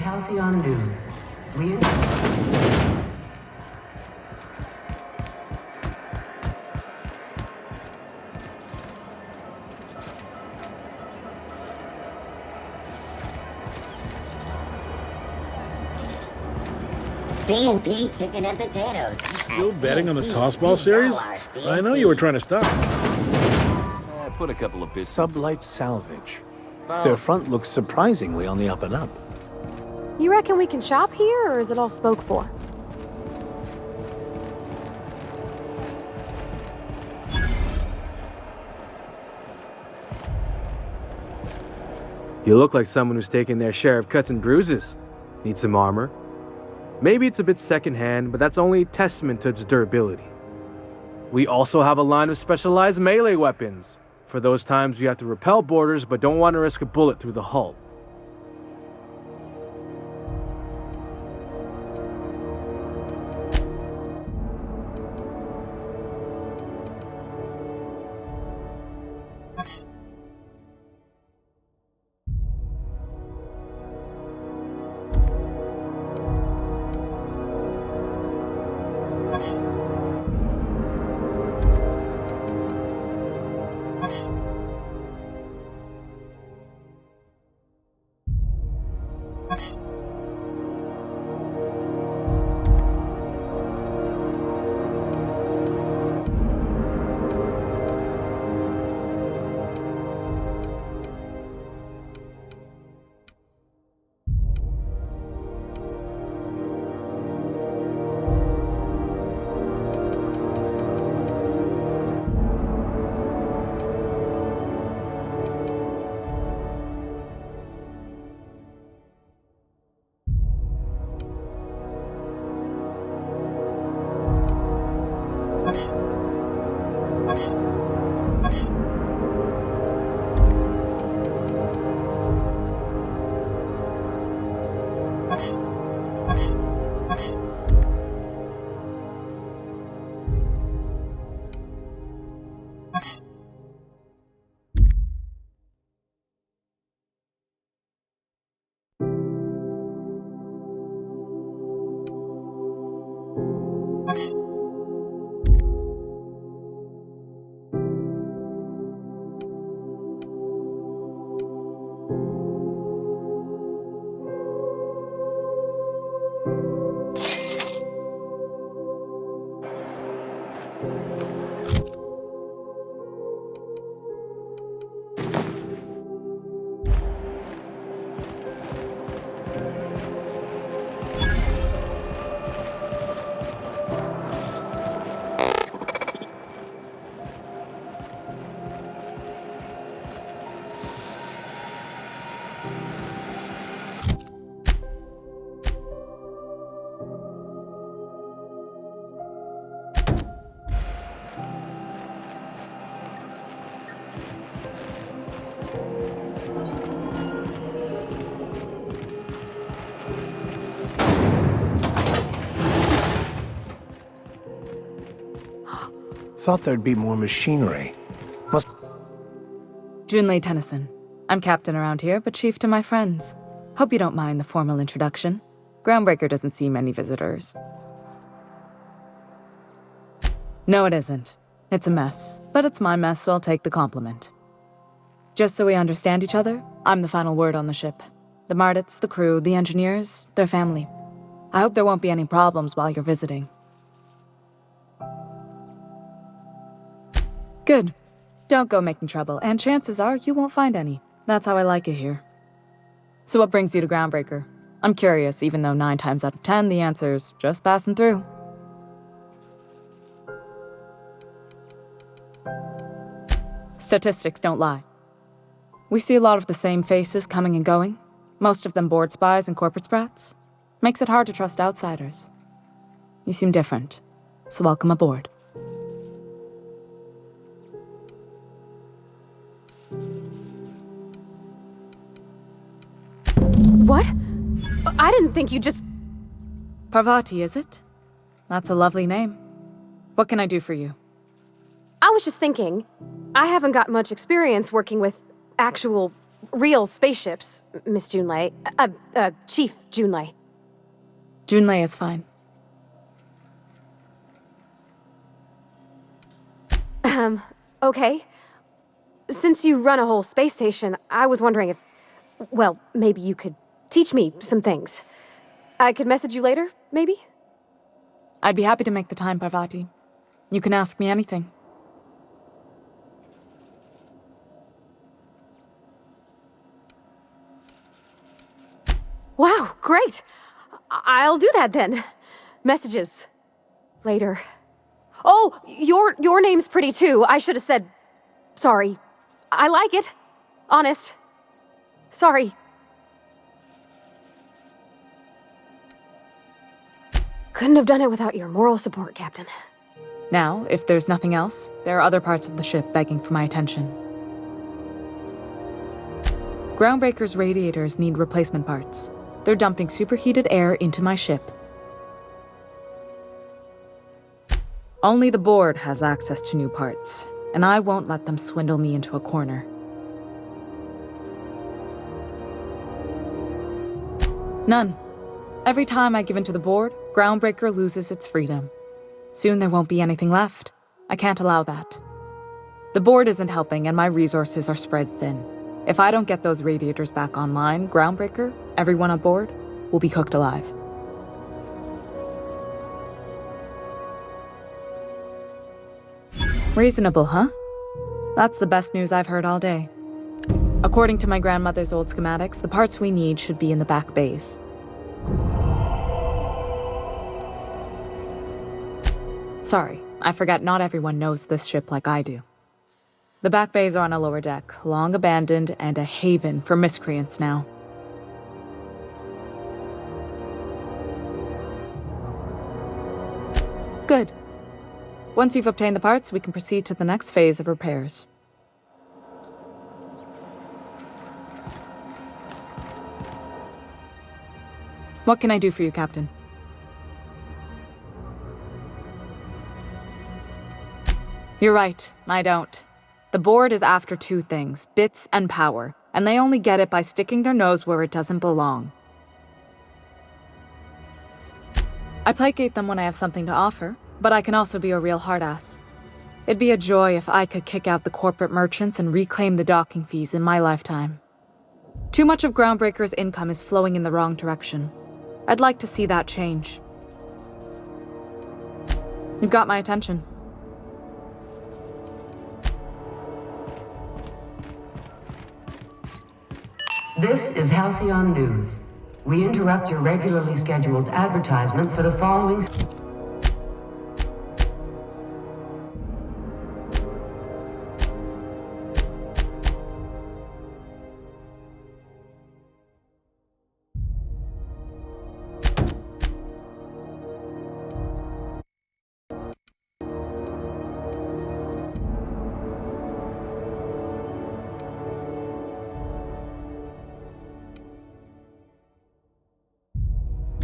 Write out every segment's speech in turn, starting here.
Halcyon News. We C&P chicken and potatoes. Still betting on the tossball series? I know you were trying to stop. Put a couple of bits. Sublight salvage. Their front looks surprisingly on the up and up. You reckon we can shop here, or is it all spoke for? You look like someone who's taken their share of cuts and bruises. Need some armor? Maybe it's a bit secondhand, but that's only a testament to its durability. We also have a line of specialized melee weapons, for those times you have to repel boarders but don't want to risk a bullet through the hull. Thought there'd be more machinery. Junlei Tennyson. I'm captain around here, but chief to my friends. Hope you don't mind the formal introduction. Groundbreaker doesn't see many visitors. No, it isn't. It's a mess, but it's my mess, so I'll take the compliment. Just so we understand each other, I'm the final word on the ship. The Mardits, the crew, the engineers, their family. I hope there won't be any problems while you're visiting. Good. Don't go making trouble, and chances are you won't find any. That's how I like it here. So what brings you to Groundbreaker? I'm curious, even though 9 times out of 10 the answer's just passing through. Statistics don't lie. We see a lot of the same faces coming and going, most of them board spies and corporate sprats. Makes it hard to trust outsiders. You seem different, so welcome aboard. What? I didn't think you just... Parvati, is it? That's a lovely name. What can I do for you? I was just thinking, I haven't got much experience working with actual real spaceships, Miss Junlei. Chief Junlei. Junlei is fine. Okay. Since you run a whole space station, I was wondering if... Well, maybe you could teach me some things. I could message you later, maybe? I'd be happy to make the time, Parvati. You can ask me anything. Wow, great! I'll do that then. Messages. Later. Oh, your name's pretty too. I should have said... Sorry. I like it. Honest. Sorry. Couldn't have done it without your moral support, Captain. Now, if there's nothing else, there are other parts of the ship begging for my attention. Groundbreaker's radiators need replacement parts. They're dumping superheated air into my ship. Only the board has access to new parts, and I won't let them swindle me into a corner. None. Every time I give in to the board, Groundbreaker loses its freedom. Soon there won't be anything left. I can't allow that. The board isn't helping, and my resources are spread thin. If I don't get those radiators back online, Groundbreaker, everyone on board, will be cooked alive. Reasonable, huh? That's the best news I've heard all day. According to my grandmother's old schematics, the parts we need should be in the back bays. Sorry, I forgot not everyone knows this ship like I do. The back bays are on a lower deck, long abandoned and a haven for miscreants now. Good. Once you've obtained the parts, we can proceed to the next phase of repairs. What can I do for you, Captain? You're right, I don't. The board is after two things, bits and power, and they only get it by sticking their nose where it doesn't belong. I placate them when I have something to offer, but I can also be a real hard-ass. It'd be a joy if I could kick out the corporate merchants and reclaim the docking fees in my lifetime. Too much of Groundbreaker's income is flowing in the wrong direction. I'd like to see that change. You've got my attention. This is Halcyon News. We interrupt your regularly scheduled advertisement for the following...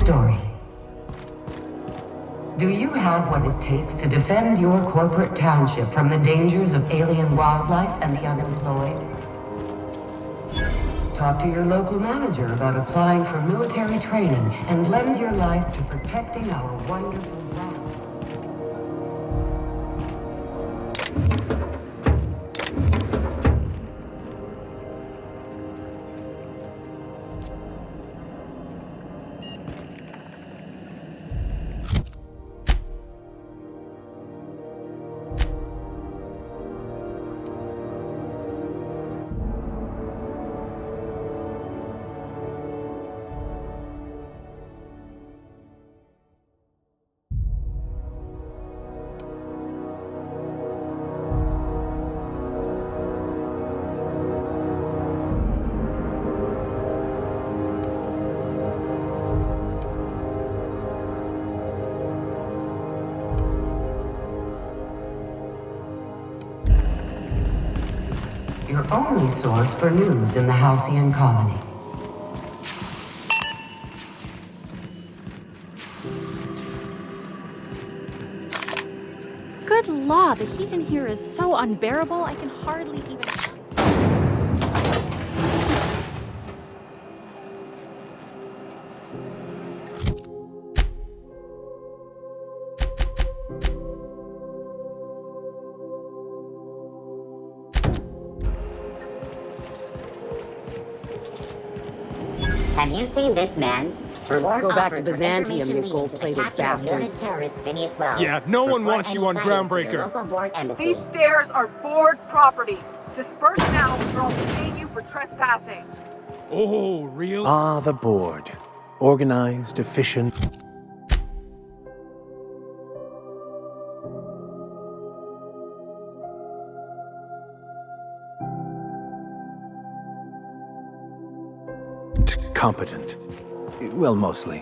story. Do you have what it takes to defend your corporate township from the dangers of alien wildlife and the unemployed? Talk to your local manager about applying for military training and lend your life to protecting our wonderful land. Your only source for news in the Halcyon colony. Good law, the heat in here is so unbearable, I can hardly even... Have you seen this man? Go back to Byzantium, you gold-plated bastards. Yeah, no one wants you on Groundbreaker. These stairs are board property. Disperse now, or I'll pay you for trespassing. Oh, real? Ah, the board. Organized, efficient. Competent. Well, mostly.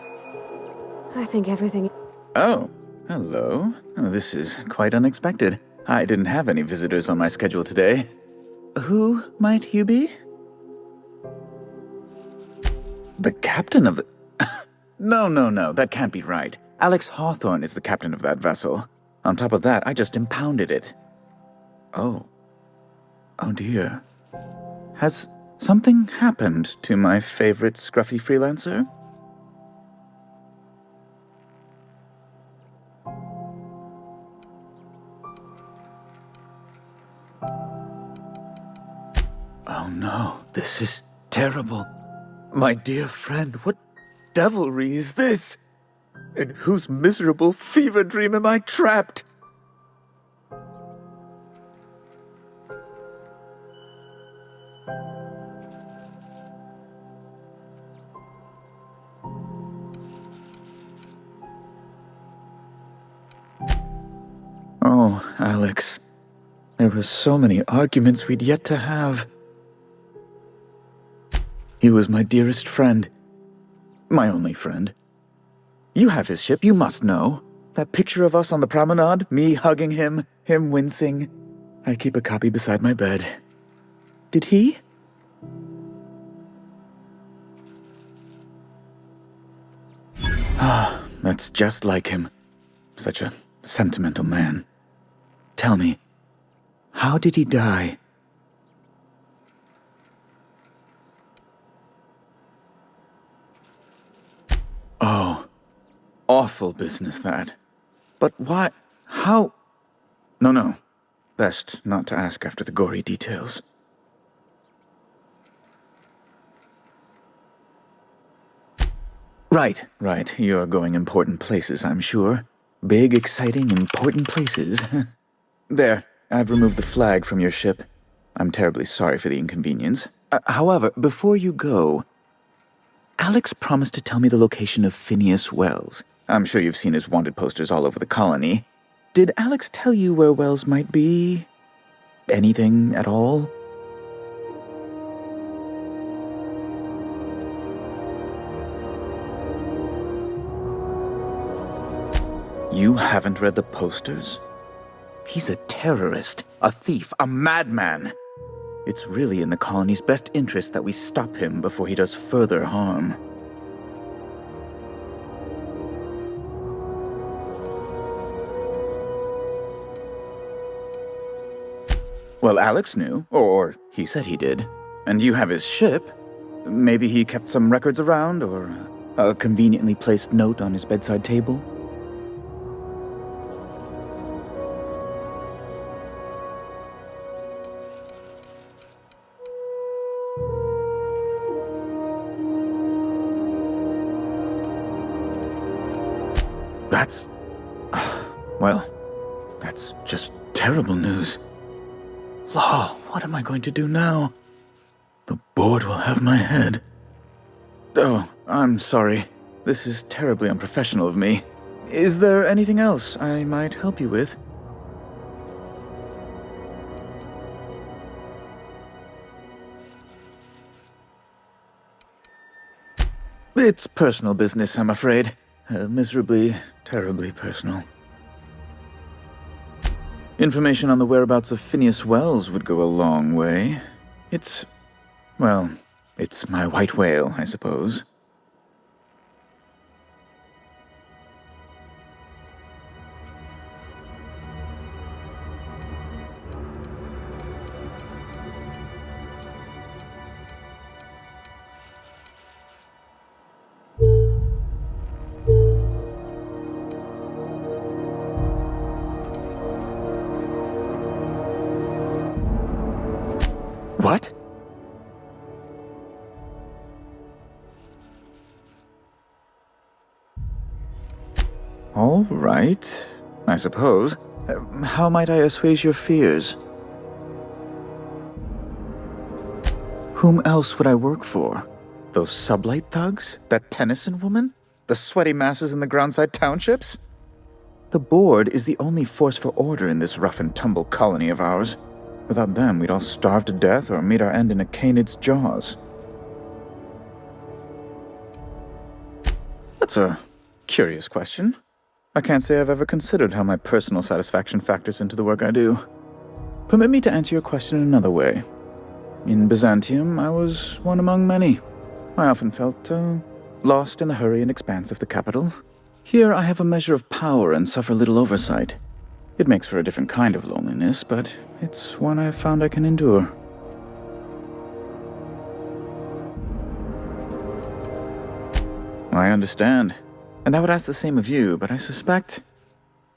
I think everything. Oh, hello. Oh, this is quite unexpected. I didn't have any visitors on my schedule today. Who might you be? The captain of the... No, that can't be right. Alex Hawthorne is the captain of that vessel. On top of that, I just impounded it. Oh. Oh dear. Has something happened to my favorite scruffy freelancer? Oh no, this is terrible. My dear friend, what devilry is this? In whose miserable fever dream am I trapped? Oh, Alex. There were so many arguments we'd yet to have. He was my dearest friend. My only friend. You have his ship, you must know. That picture of us on the promenade, me hugging him, him wincing. I keep a copy beside my bed. Did he? Ah, that's just like him. Such a sentimental man. Tell me, how did he die? Oh, awful business that. But why? How? No. Best not to ask after the gory details. Right. You're going important places, I'm sure. Big, exciting, important places. There, I've removed the flag from your ship. I'm terribly sorry for the inconvenience. However, before you go, Alex promised to tell me the location of Phineas Wells. I'm sure you've seen his wanted posters all over the colony. Did Alex tell you where Wells might be? Anything at all? You haven't read the posters? He's a terrorist, a thief, a madman. It's really in the colony's best interest that we stop him before he does further harm. Well, Alex knew, or he said he did. And you have his ship. Maybe he kept some records around, or a conveniently placed note on his bedside table. That's... well, that's just terrible news. Law, what am I going to do now? The board will have my head. Oh, I'm sorry. This is terribly unprofessional of me. Is there anything else I might help you with? It's personal business, I'm afraid. Miserably, terribly personal. Information on the whereabouts of Phineas Wells would go a long way. It's my white whale, I suppose. What? All right, I suppose. How might I assuage your fears? Whom else would I work for? Those sublight thugs? That Tennyson woman? The sweaty masses in the groundside townships? The board is the only force for order in this rough-and-tumble colony of ours. Without them, we'd all starve to death or meet our end in a canid's jaws. That's a curious question. I can't say I've ever considered how my personal satisfaction factors into the work I do. Permit me to answer your question another way. In Byzantium, I was one among many. I often felt, lost in the hurry and expanse of the capital. Here I have a measure of power and suffer little oversight. It makes for a different kind of loneliness, but it's one I've found I can endure. I understand. And I would ask the same of you, but I suspect...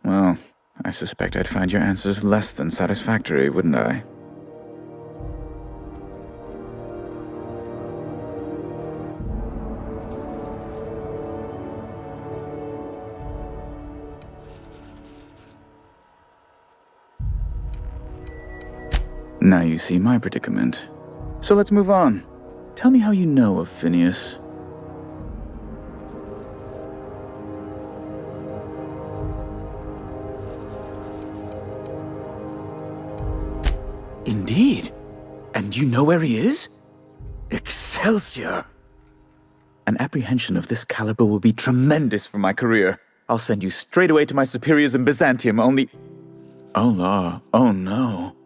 Well, I suspect I'd find your answers less than satisfactory, wouldn't I? Now you see my predicament. So let's move on. Tell me how you know of Phineas. Indeed. And you know where he is? Excelsior! An apprehension of this caliber will be tremendous for my career. I'll send you straight away to my superiors in Byzantium, only... Oh, la, oh no.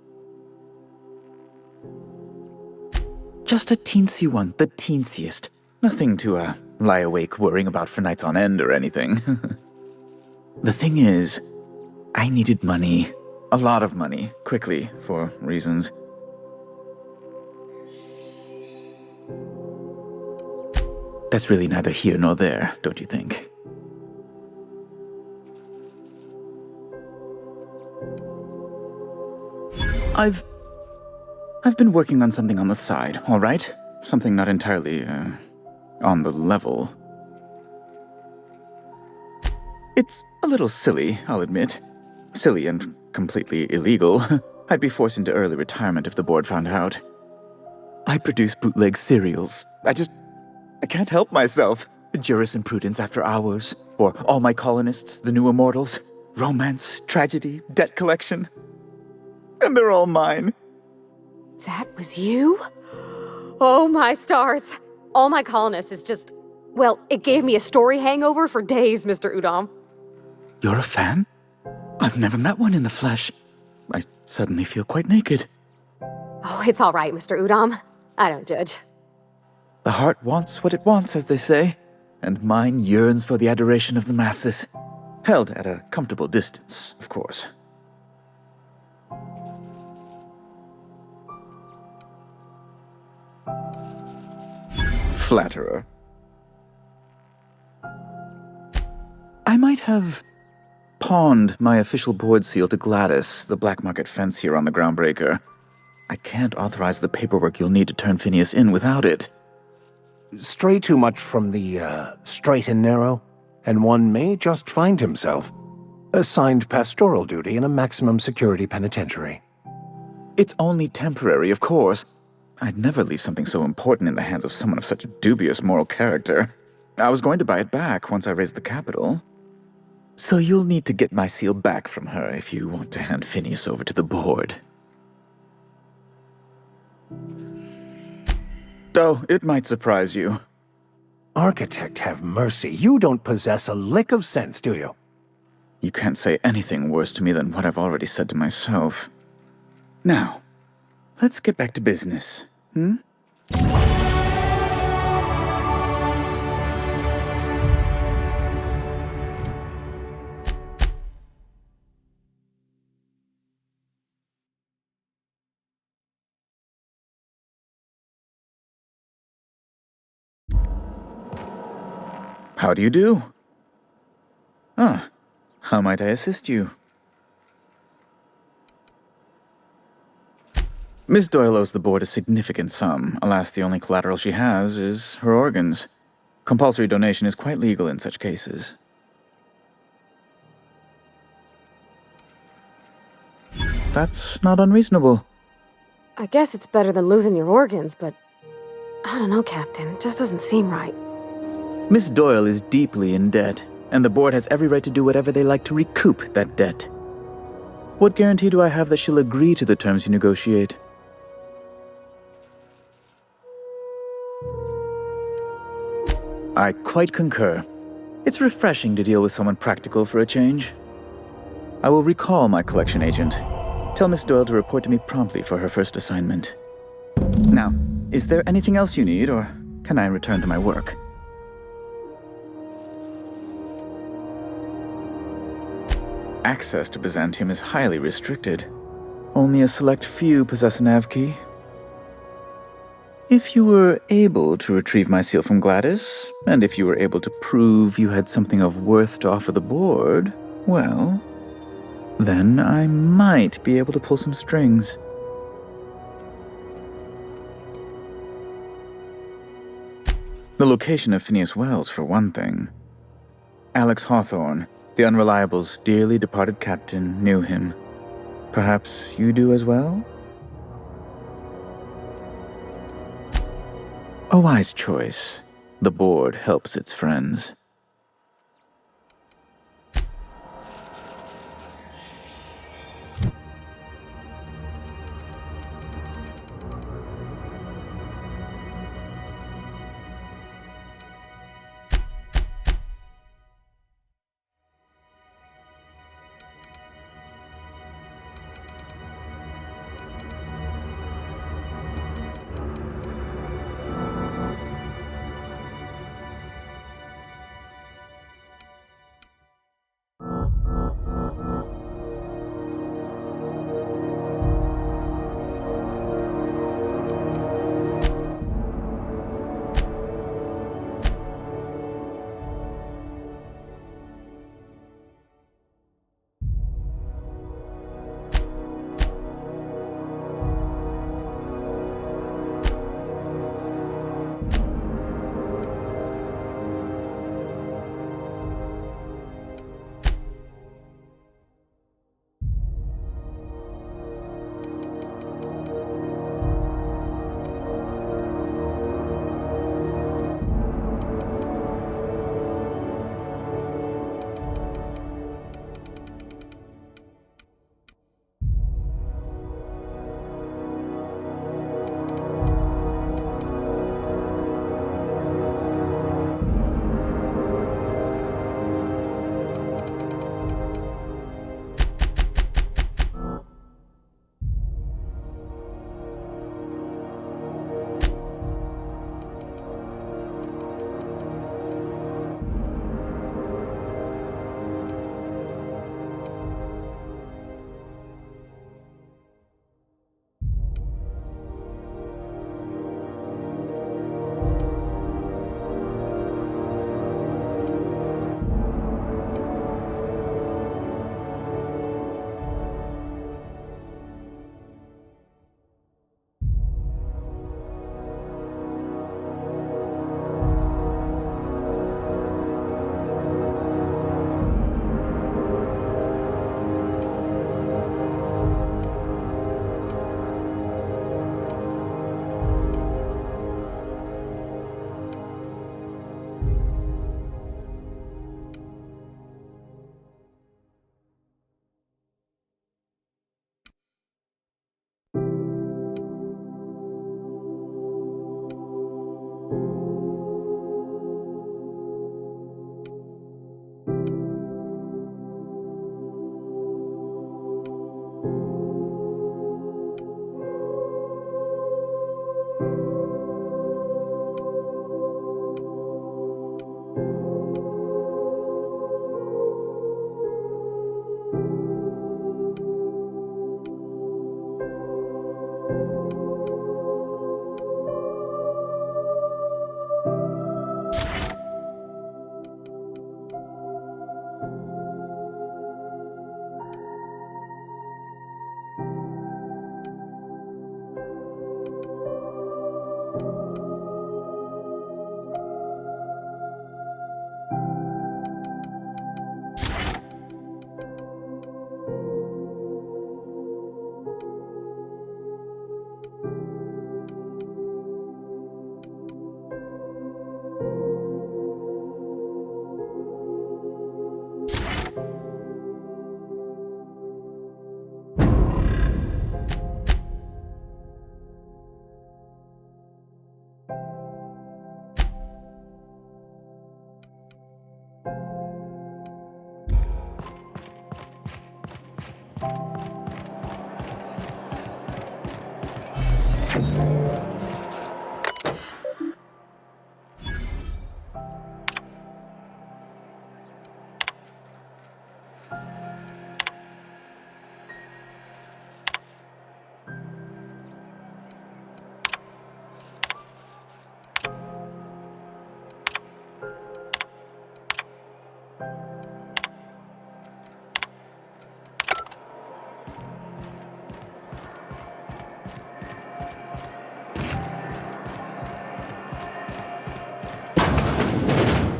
Just a teensy one, the teensiest. Nothing to, lie awake worrying about for nights on end or anything. The thing is, I needed money. A lot of money, quickly, for reasons. That's really neither here nor there, don't you think? I've been working on something on the side, all right? Something not entirely, on the level. It's a little silly, I'll admit. Silly and completely illegal. I'd be forced into early retirement if the board found out. I produce bootleg serials. I can't help myself. Jurisprudence After Hours, or All My Colonists, The New Immortals, romance, tragedy, debt collection. And they're all mine. That was you? Oh my stars. All My Colonists is just... Well, it gave me a story hangover for days, Mr. Udom. You're a fan? I've never met one in the flesh. I suddenly feel quite naked. Oh, it's all right, Mr. Udom. I don't judge. The heart wants what it wants, as they say, and mine yearns for the adoration of the masses. Held at a comfortable distance, of course. Flatterer. I might have pawned my official board seal to Gladys, the black market fence here on the Groundbreaker. I can't authorize the paperwork you'll need to turn Phineas in without it. Stray too much from the, straight and narrow, and one may just find himself assigned pastoral duty in a maximum security penitentiary. It's only temporary, of course. I'd never leave something so important in the hands of someone of such dubious moral character. I was going to buy it back once I raised the capital. So you'll need to get my seal back from her if you want to hand Phineas over to the board. Though it might surprise you. Architect have mercy, you don't possess a lick of sense, do you? You can't say anything worse to me than what I've already said to myself. Now, let's get back to business, hmm? How do you do? Ah, how might I assist you? Miss Doyle owes the board a significant sum. Alas, the only collateral she has is her organs. Compulsory donation is quite legal in such cases. That's not unreasonable. I guess it's better than losing your organs, but I don't know, Captain. It just doesn't seem right. Miss Doyle is deeply in debt, and the board has every right to do whatever they like to recoup that debt. What guarantee do I have that she'll agree to the terms you negotiate? I quite concur. It's refreshing to deal with someone practical for a change. I will recall my collection agent. Tell Miss Doyle to report to me promptly for her first assignment. Now, is there anything else you need, or can I return to my work? Access to Byzantium is highly restricted. Only a select few possess a nav key. If you were able to retrieve my seal from Gladys, and if you were able to prove you had something of worth to offer the board, well, then I might be able to pull some strings. The location of Phineas Wells, for one thing. Alex Hawthorne, the Unreliable's dearly departed captain, knew him. Perhaps you do as well? A wise choice. The board helps its friends.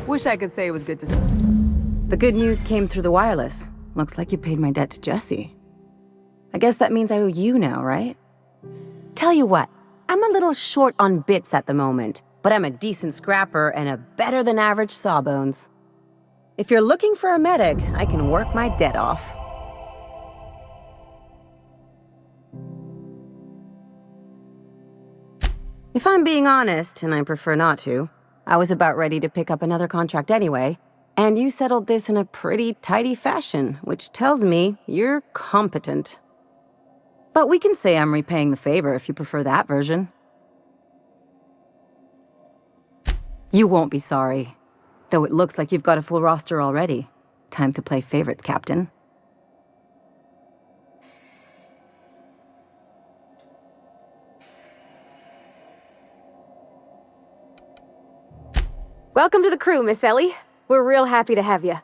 Wish I could say it was good to... The good news came through the wireless. Looks like you paid my debt to Jesse. I guess that means I owe you now, right? Tell you what, I'm a little short on bits at the moment, but I'm a decent scrapper and a better-than-average sawbones. If you're looking for a medic, I can work my debt off. If I'm being honest, and I prefer not to, I was about ready to pick up another contract anyway, and you settled this in a pretty tidy fashion, which tells me you're competent. But we can say I'm repaying the favor if you prefer that version. You won't be sorry. Though it looks like you've got a full roster already. Time to play favorites, Captain. Welcome to the crew, Miss Ellie. We're real happy to have you.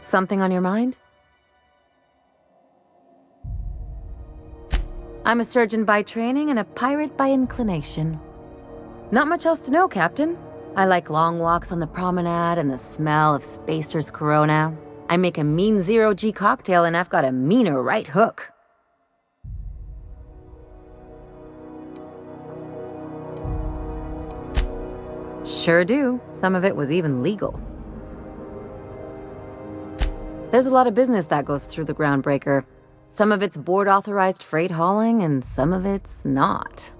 Something on your mind? I'm a surgeon by training and a pirate by inclination. Not much else to know, Captain. I like long walks on the promenade and the smell of Spacer's Corona. I make a mean zero-G cocktail and I've got a meaner right hook. Sure do. Some of it was even legal. There's a lot of business that goes through the Groundbreaker. Some of it's board-authorized freight hauling, and some of it's not.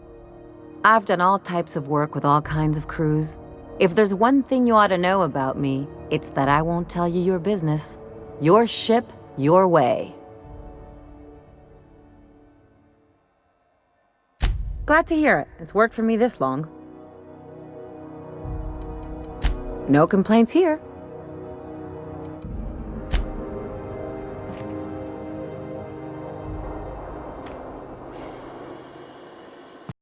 I've done all types of work with all kinds of crews. If there's one thing you ought to know about me, it's that I won't tell you your business. Your ship, your way. Glad to hear it. It's worked for me this long. No complaints here.